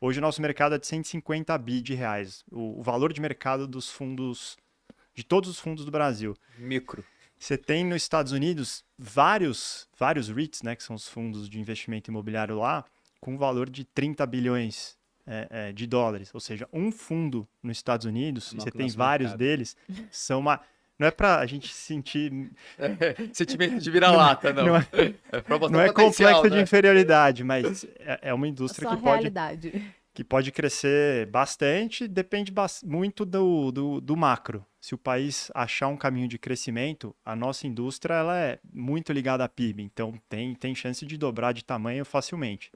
Hoje o nosso mercado é de 150 bi de reais, o valor de mercado dos fundos, de todos os fundos do Brasil. Micro. Você tem nos Estados Unidos vários REITs, né, que são os fundos de investimento imobiliário lá, com valor de 30 bilhões de dólares. Ou seja, um fundo nos Estados Unidos, e Menor você que o tem nosso vários mercado. deles, são uma. Não é para a gente se sentir. Sentimento de Não, vira-lata, não. não é, É pra botar não é potencial, complexo de né? inferioridade, mas é uma É indústria só a realidade. que pode crescer bastante, depende muito do macro. Se o país achar um caminho de crescimento, a nossa indústria ela é muito ligada à PIB, então tem chance de dobrar de tamanho facilmente.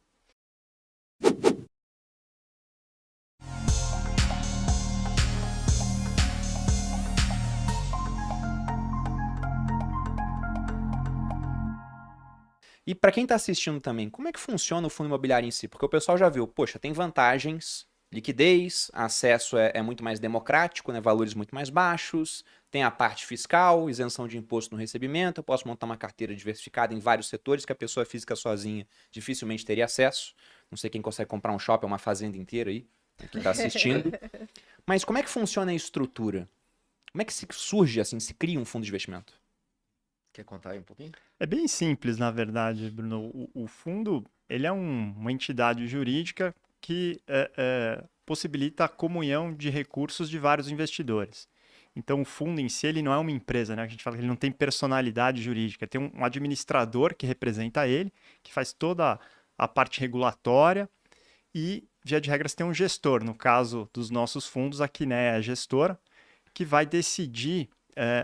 E para quem está assistindo também, como é que funciona o fundo imobiliário em si? Porque o pessoal já viu, poxa, tem vantagens, liquidez, acesso é muito mais democrático, né? Valores muito mais baixos, tem a parte fiscal, isenção de imposto no recebimento, eu posso montar uma carteira diversificada em vários setores que a pessoa física sozinha dificilmente teria acesso. Não sei quem consegue comprar um shopping, uma fazenda inteira aí, né, que está assistindo. Mas como é que funciona a estrutura? Como é que se surge, assim, se cria um fundo de investimento? Quer contar aí um pouquinho? É bem simples, na verdade, Bruno. O fundo ele é uma entidade jurídica que possibilita a comunhão de recursos de vários investidores. Então, o fundo em si ele não é uma empresa, né? A gente fala que ele não tem personalidade jurídica. Tem um administrador que representa ele, que faz toda a parte regulatória e, via de regras, tem um gestor. No caso dos nossos fundos, a Quiné é a gestora, que vai decidir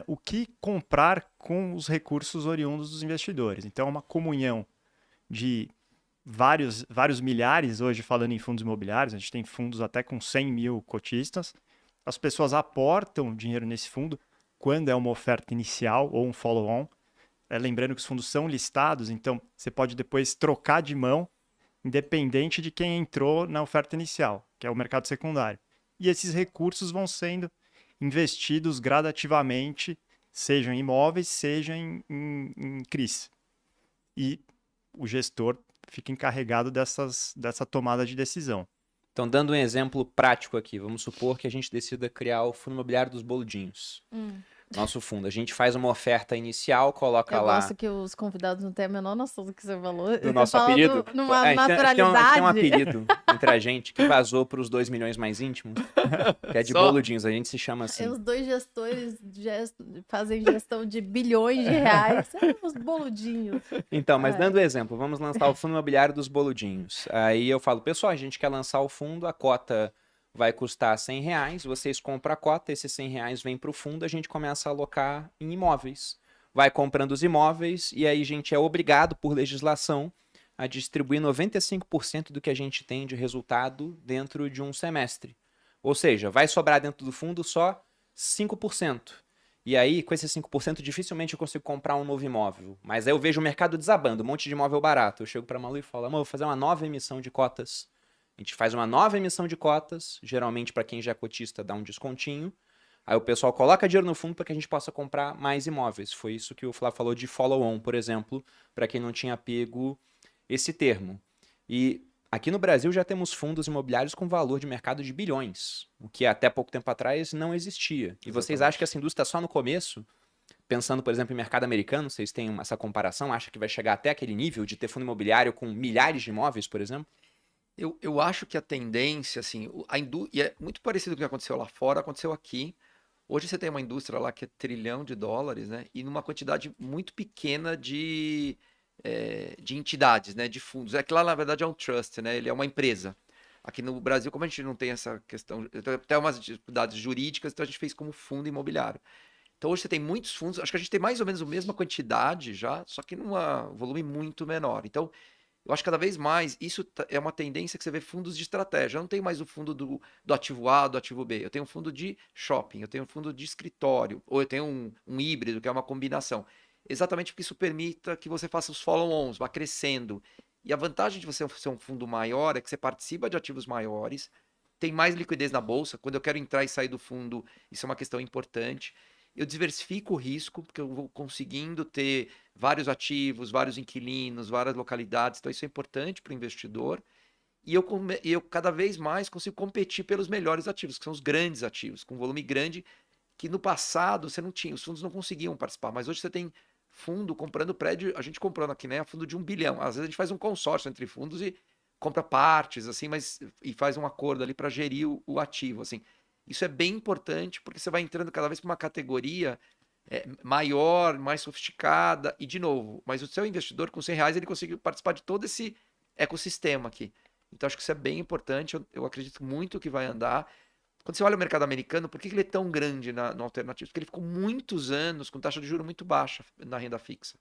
o que comprar com os recursos oriundos dos investidores. Então, é uma comunhão de vários milhares, hoje falando em fundos imobiliários, a gente tem fundos até com 100 mil cotistas. As pessoas aportam dinheiro nesse fundo quando é uma oferta inicial ou um follow-on. Lembrando que os fundos são listados, então você pode depois trocar de mão, independente de quem entrou na oferta inicial, que é o mercado secundário. E esses recursos vão sendo investidos gradativamente, seja em imóveis, seja em CRIs. E o gestor fica encarregado dessa tomada de decisão. Então, dando um exemplo prático aqui, vamos supor que a gente decida criar o fundo imobiliário dos boludinhos. Nosso fundo. A gente faz uma oferta inicial, coloca Eu lá gosto que os convidados não têm a menor noção do que você falou. do nosso Fala apelido. numa A gente tem um naturalidade. apelido entre a gente que vazou para os 2 milhões mais íntimos, que é de Só? boludinhos. A gente se chama assim. Os dois gestores fazem gestão de bilhões de reais. Os boludinhos. Então, mas É. dando exemplo, vamos lançar o fundo imobiliário dos boludinhos. Aí eu falo, pessoal, a gente quer lançar o fundo, a cota vai custar R$100, vocês compram a cota, esses R$100 vem para o fundo, a gente começa a alocar em imóveis. Vai comprando os imóveis e aí a gente é obrigado, por legislação, a distribuir 95% do que a gente tem de resultado dentro de um semestre. Ou seja, vai sobrar dentro do fundo só 5%. E aí, com esses 5%, dificilmente eu consigo comprar um novo imóvel. Mas aí eu vejo o mercado desabando, um monte de imóvel barato. Eu chego para a Malu e falo, amor, vou fazer uma nova emissão de cotas. A gente faz uma nova emissão de cotas, geralmente para quem já é cotista dá um descontinho. Aí o pessoal coloca dinheiro no fundo para que a gente possa comprar mais imóveis. Foi isso que o Flávio falou de follow-on, por exemplo, para quem não tinha pego esse termo. E aqui no Brasil já temos fundos imobiliários com valor de mercado de bilhões, o que até pouco tempo atrás não existia. E vocês acham que essa indústria está só no começo? Pensando, por exemplo, em mercado americano, vocês têm essa comparação? Acha que vai chegar até aquele nível de ter fundo imobiliário com milhares de imóveis, por exemplo? Eu acho que a tendência, assim, e é muito parecido com o que aconteceu lá fora, aconteceu aqui. Hoje você tem uma indústria lá que é trilhão de dólares, né? E numa quantidade muito pequena de entidades, né? De fundos. É que lá, na verdade, é um trust, né? Ele é uma empresa. Aqui no Brasil, como a gente não tem essa questão, tem até umas dificuldades jurídicas, então a gente fez como fundo imobiliário. Então hoje você tem muitos fundos, acho que a gente tem mais ou menos a mesma quantidade já, só que num volume muito menor. Então, eu acho que cada vez mais isso é uma tendência que você vê fundos de estratégia. Eu não tenho mais o fundo do ativo A, do ativo B. Eu tenho um fundo de shopping, eu tenho um fundo de escritório, ou eu tenho um híbrido, que é uma combinação. Exatamente porque isso permita que você faça os follow-ons, vá crescendo. E a vantagem de você ser um fundo maior é que você participa de ativos maiores, tem mais liquidez na bolsa. Quando eu quero entrar e sair do fundo, isso é uma questão importante. Eu diversifico o risco, porque eu vou conseguindo ter vários ativos, vários inquilinos, várias localidades. Então, isso é importante para o investidor. e eu cada vez mais consigo competir pelos melhores ativos, que são os grandes ativos, com volume grande, que no passado você não tinha, os fundos não conseguiam participar, mas hoje você tem fundo comprando prédio, a gente comprou na Kinea fundo de 1 bilhão. Às vezes a gente faz um consórcio entre fundos e compra partes, assim, mas e faz um acordo ali para gerir o ativo, assim. Isso é bem importante porque você vai entrando cada vez para uma categoria maior, mais sofisticada e de novo, mas o seu investidor com 100 reais ele consegue participar de todo esse ecossistema aqui. Então acho que isso é bem importante, eu acredito muito que vai andar. Quando você olha o mercado americano, por que ele é tão grande no alternativo? Porque ele ficou muitos anos com taxa de juros muito baixa na renda fixa.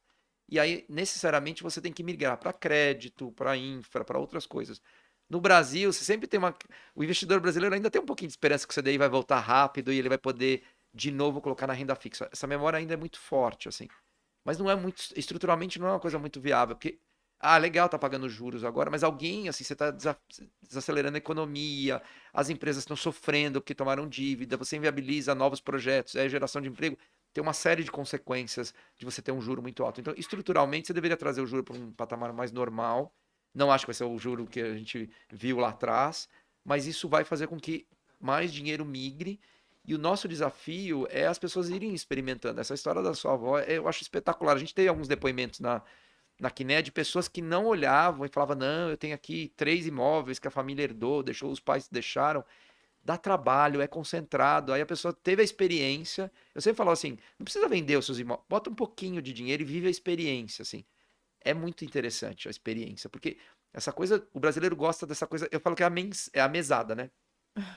E aí, necessariamente, você tem que migrar para crédito, para infra, para outras coisas. No Brasil, você sempre tem uma. O investidor brasileiro ainda tem um pouquinho de esperança que o CDI vai voltar rápido e ele vai poder, de novo, colocar na renda fixa. Essa memória ainda é muito forte, assim. Mas não é muito. Estruturalmente, não é uma coisa muito viável. Porque, legal, tá pagando juros agora, mas alguém, assim, você está desacelerando a economia, as empresas estão sofrendo porque tomaram dívida, você inviabiliza novos projetos, geração de emprego. Tem uma série de consequências de você ter um juro muito alto. Então, estruturalmente, você deveria trazer o juro para um patamar mais normal. Não acho que vai ser o juro que a gente viu lá atrás, mas isso vai fazer com que mais dinheiro migre. E o nosso desafio é as pessoas irem experimentando. Essa história da sua avó, eu acho espetacular. A gente teve alguns depoimentos na Kinea de pessoas que não olhavam e falavam, não, eu tenho aqui 3 imóveis que a família herdou, deixou, os pais deixaram. Dá trabalho, é concentrado. Aí a pessoa teve a experiência. Eu sempre falo assim, não precisa vender os seus imóveis, bota um pouquinho de dinheiro e vive a experiência, assim. É muito interessante a experiência, porque essa coisa, o brasileiro gosta dessa coisa, eu falo que é a mesada, né?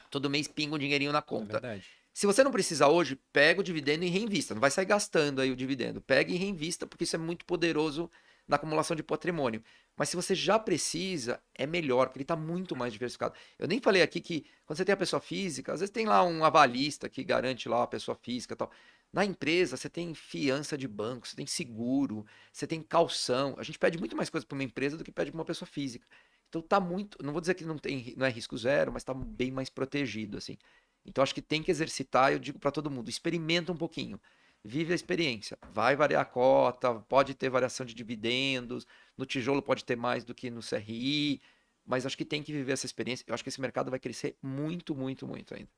Todo mês pinga um dinheirinho na É conta. verdade. Se você não precisa hoje, pega o dividendo e reinvista. Não vai sair gastando aí o dividendo. Pega e reinvista, porque isso é muito poderoso na acumulação de patrimônio. Mas se você já precisa, é melhor, porque ele está muito mais diversificado. Eu nem falei aqui que quando você tem a pessoa física, às vezes tem lá um avalista que garante lá a pessoa física e tal. Na empresa, você tem fiança de banco, você tem seguro, você tem calção. A gente pede muito mais coisa para uma empresa do que pede para uma pessoa física. Então tá muito, não vou dizer que não é risco zero, mas está bem mais protegido, assim. Então acho que tem que exercitar, eu digo para todo mundo, experimenta um pouquinho, vive a experiência. Vai variar a cota, pode ter variação de dividendos, no tijolo pode ter mais do que no CRI, mas acho que tem que viver essa experiência. Eu acho que esse mercado vai crescer muito, muito, muito ainda.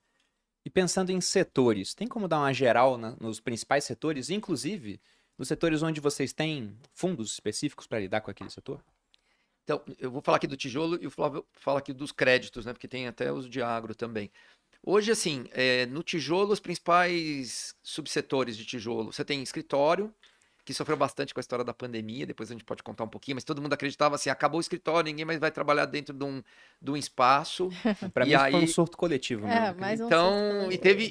E pensando em setores, tem como dar uma geral nos principais setores, inclusive nos setores onde vocês têm fundos específicos para lidar com aquele setor? Então, eu vou falar aqui do tijolo e o Flávio fala aqui dos créditos, né? Porque tem até os de agro também. Hoje, assim, no tijolo, os principais subsetores de tijolo, você tem escritório, que sofreu bastante com a história da pandemia, depois a gente pode contar um pouquinho, mas todo mundo acreditava assim, acabou o escritório, ninguém mais vai trabalhar dentro de um espaço. Para E mim, isso foi um aí, surto coletivo mesmo. Mais um então,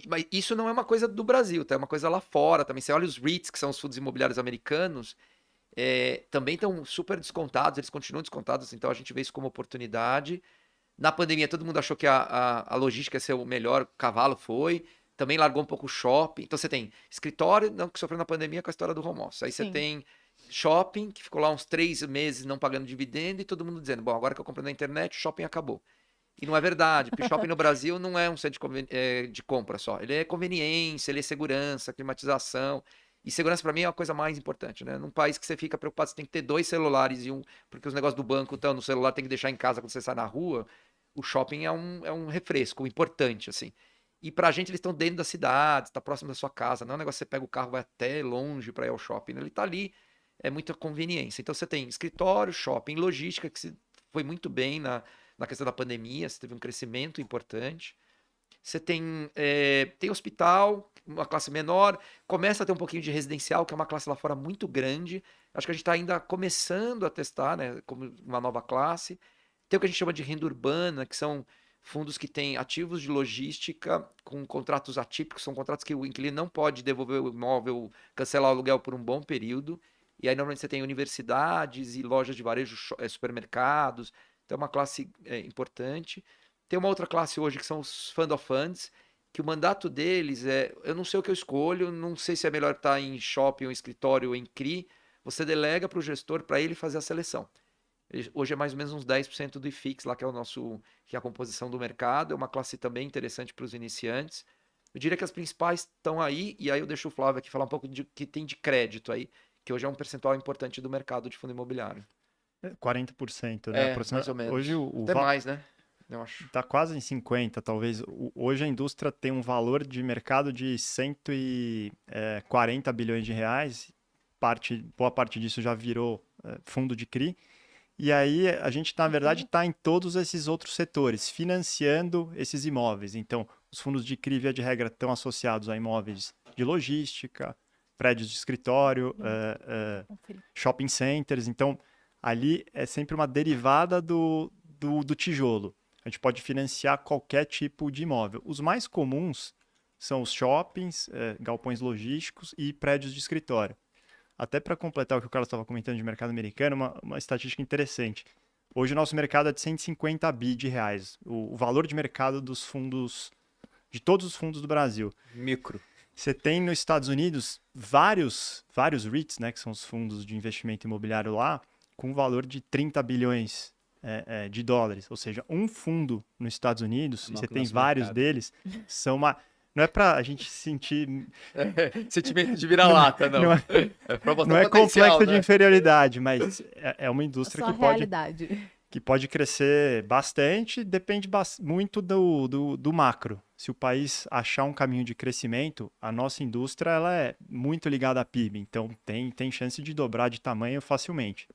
mas isso não é uma coisa do Brasil, tá? É uma coisa lá fora também. Você olha os REITs, que são os fundos imobiliários americanos, também estão super descontados, eles continuam descontados, então a gente vê isso como oportunidade. Na pandemia, todo mundo achou que a logística ia ser o melhor, o cavalo foi. Também largou um pouco o shopping. Então você tem escritório, não, que sofreu na pandemia com a história do home office. Aí você Sim. tem shopping, que ficou lá uns 3 meses não pagando dividendo, e todo mundo dizendo, bom, agora que eu comprei na internet, o shopping acabou. E não é verdade, porque shopping no Brasil não é um centro de compra só. Ele é conveniência, ele é segurança, climatização. E segurança para mim é a coisa mais importante, né? Num país que você fica preocupado, você tem que ter 2 celulares e porque os negócios do banco estão no celular, tem que deixar em casa quando você sai na rua. O shopping é um refresco importante, assim. E pra gente eles estão dentro da cidade, está próximo da sua casa. Não é um negócio que você pega o carro, vai até longe para ir ao shopping. Ele tá ali, é muita conveniência. Então você tem escritório, shopping, logística, que foi muito bem na questão da pandemia, você teve um crescimento importante. Você tem hospital, uma classe menor, começa a ter um pouquinho de residencial, que é uma classe lá fora muito grande. Acho que a gente está ainda começando a testar, né, como uma nova classe. Tem o que a gente chama de renda urbana, que são fundos que têm ativos de logística com contratos atípicos, são contratos que o inquilino não pode devolver o imóvel, cancelar o aluguel por um bom período. E aí normalmente você tem universidades e lojas de varejo, supermercados. Então é uma classe importante. Tem uma outra classe hoje que são os Fund of Funds, que o mandato deles eu não sei o que eu escolho, não sei se é melhor estar em shopping, ou em escritório, ou em CRI. Você delega para o gestor para ele fazer a seleção. Hoje é mais ou menos uns 10% do IFIX, lá que é que é a composição do mercado. É uma classe também interessante para os iniciantes. Eu diria que as principais estão aí, e aí eu deixo o Flávio aqui falar um pouco de que tem de crédito aí, que hoje é um percentual importante do mercado de fundo imobiliário. 40%, né? Mais ou menos. Hoje o Até mais, né? Eu acho. está quase em 50%, talvez. Hoje a indústria tem um valor de mercado de 140 bilhões de reais. Boa parte disso já virou fundo de CRI. E aí a gente, na verdade, está em todos esses outros setores, financiando esses imóveis. Então, os fundos de CRI, via de regra, estão associados a imóveis de logística, prédios de escritório, shopping centers. Então, ali é sempre uma derivada do tijolo. A gente pode financiar qualquer tipo de imóvel. Os mais comuns são os shoppings, galpões logísticos e prédios de escritório. Até para completar o que o Carlos estava comentando de mercado americano, uma estatística interessante. Hoje o nosso mercado é de 150 bi de reais. O valor de mercado dos fundos, de todos os fundos do Brasil. Micro. Você tem nos Estados Unidos vários REITs, né, que são os fundos de investimento imobiliário lá, com um valor de 30 bilhões de dólares. Ou seja, um fundo nos Estados Unidos, e você tem vários deles, são uma... Não é para a gente sentir... Sentimento de vira-lata, não. Não é complexo de inferioridade, mas é uma indústria que pode crescer bastante, depende muito do macro. Se o país achar um caminho de crescimento, a nossa indústria ela é muito ligada à PIB, então tem chance de dobrar de tamanho facilmente.